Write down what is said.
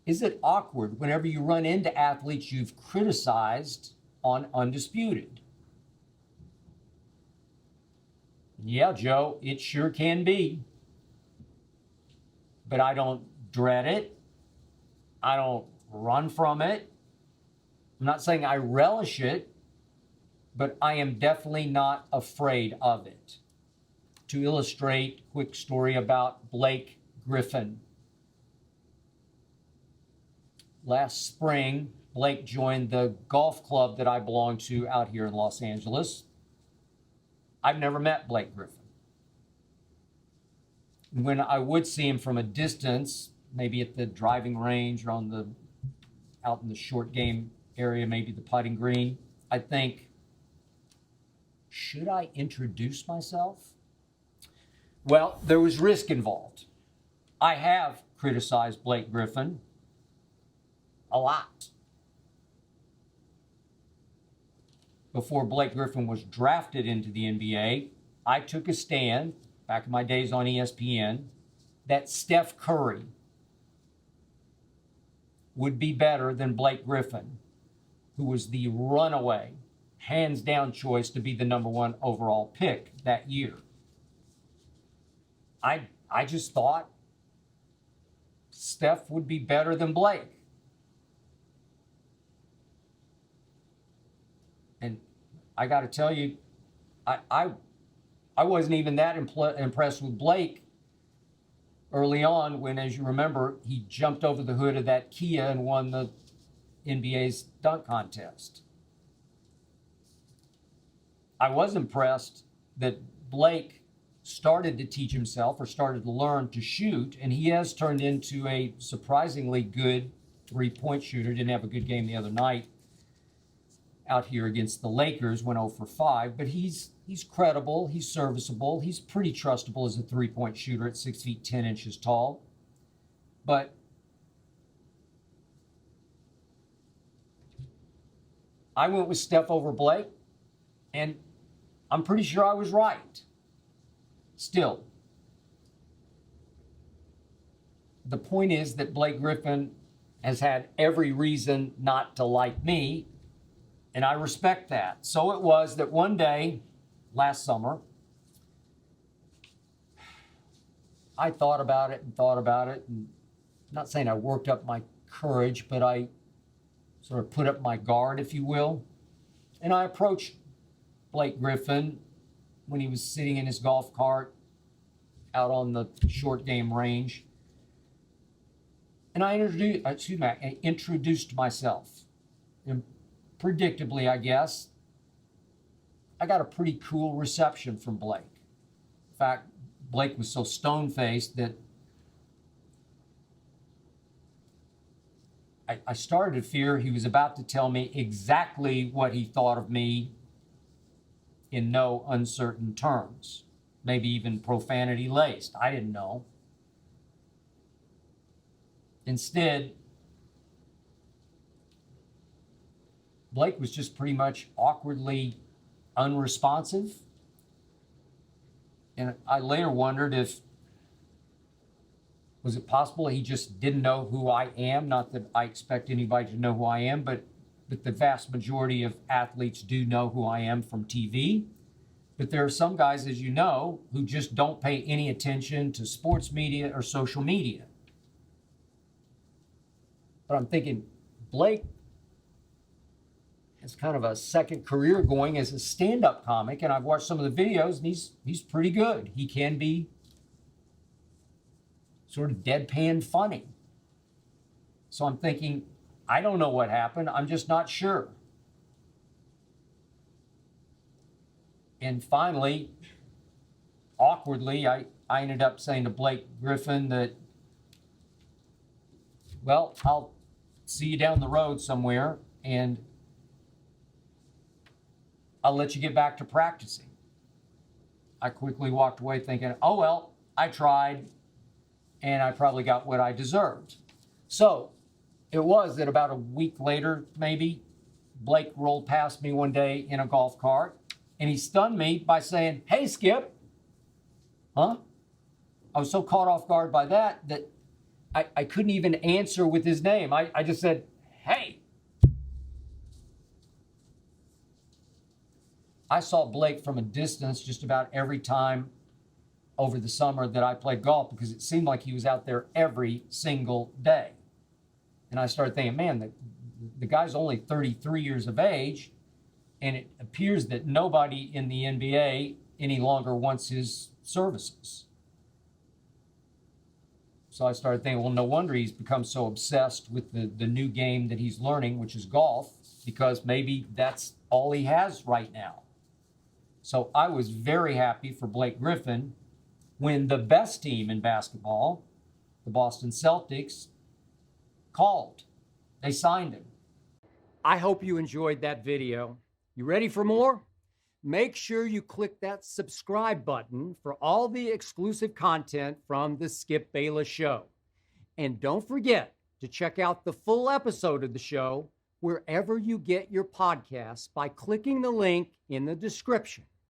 Is it awkward whenever you run into athletes you've criticized on Undisputed? Yeah, Joe, it sure can be. But I don't dread it. I don't run from it. I'm not saying I relish it, but I am definitely not afraid of it. To illustrate, quick story about Blake Griffin. Last spring, Blake joined the golf club that I belong to out here in Los Angeles. I've never met Blake Griffin. When I would see him from a distance, maybe at the driving range or out in the short game area, maybe the putting green, I think, should I introduce myself? Well, there was risk involved. I have criticized Blake Griffin a lot. Before Blake Griffin was drafted into the NBA, I took a stand, back in my days on ESPN, that Steph Curry would be better than Blake Griffin, who was the runaway, hands-down choice to be the number one overall pick that year. I just thought Steph would be better than Blake. And I got to tell you, I wasn't even that impressed with Blake early on when, as you remember, he jumped over the hood of that Kia and won the NBA's dunk contest. I was impressed that Blake started to teach himself or started to learn to shoot, and he has turned into a surprisingly good three-point shooter. Didn't have a good game the other night out here against the Lakers, went 0 for 5, but he's credible, he's serviceable, he's pretty trustable as a three-point shooter at 6 feet 10 inches tall. But I went with Steph over Blake, and I'm pretty sure I was right. Still, the point is that Blake Griffin has had every reason not to like me, and I respect that. So it was that one day last summer, I thought about it, and I'm not saying I worked up my courage, but I sort of put up my guard, if you will, and I approached Blake Griffin when he was sitting in his golf cart out on the short game range. And I introduced myself. And predictably, I guess, I got a pretty cool reception from Blake. In fact, Blake was so stone-faced that I started to fear he was about to tell me exactly what he thought of me in no uncertain terms, maybe even profanity laced. I didn't know. Instead, Blake was just pretty much awkwardly unresponsive. And I later wondered was it possible he just didn't know who I am? Not that I expect anybody to know who I am, but the vast majority of athletes do know who I am from TV. But there are some guys, as you know, who just don't pay any attention to sports media or social media. But I'm thinking, Blake has kind of a second career going as a stand-up comic, and I've watched some of the videos, and he's pretty good. He can be sort of deadpan funny. So I'm thinking, I don't know what happened. I'm just not sure. And finally, awkwardly, I ended up saying to Blake Griffin that, well, I'll see you down the road somewhere, and I'll let you get back to practicing. I quickly walked away thinking, oh, well, I tried, and I probably got what I deserved. So it was that about a week later, maybe, Blake rolled past me one day in a golf cart, and he stunned me by saying, hey, Skip. Huh? I was so caught off guard by that I couldn't even answer with his name. I just said, hey. I saw Blake from a distance just about every time over the summer that I played golf because it seemed like he was out there every single day. And I started thinking, man, the guy's only 33 years of age, and it appears that nobody in the NBA any longer wants his services. So I started thinking, well, no wonder he's become so obsessed with the new game that he's learning, which is golf, because maybe that's all he has right now. So I was very happy for Blake Griffin when the best team in basketball, the Boston Celtics, called. They signed him. I hope you enjoyed that video. You ready for more? Make sure you click that subscribe button for all the exclusive content from the Skip Bayless Show. And don't forget to check out the full episode of the show wherever you get your podcasts by clicking the link in the description.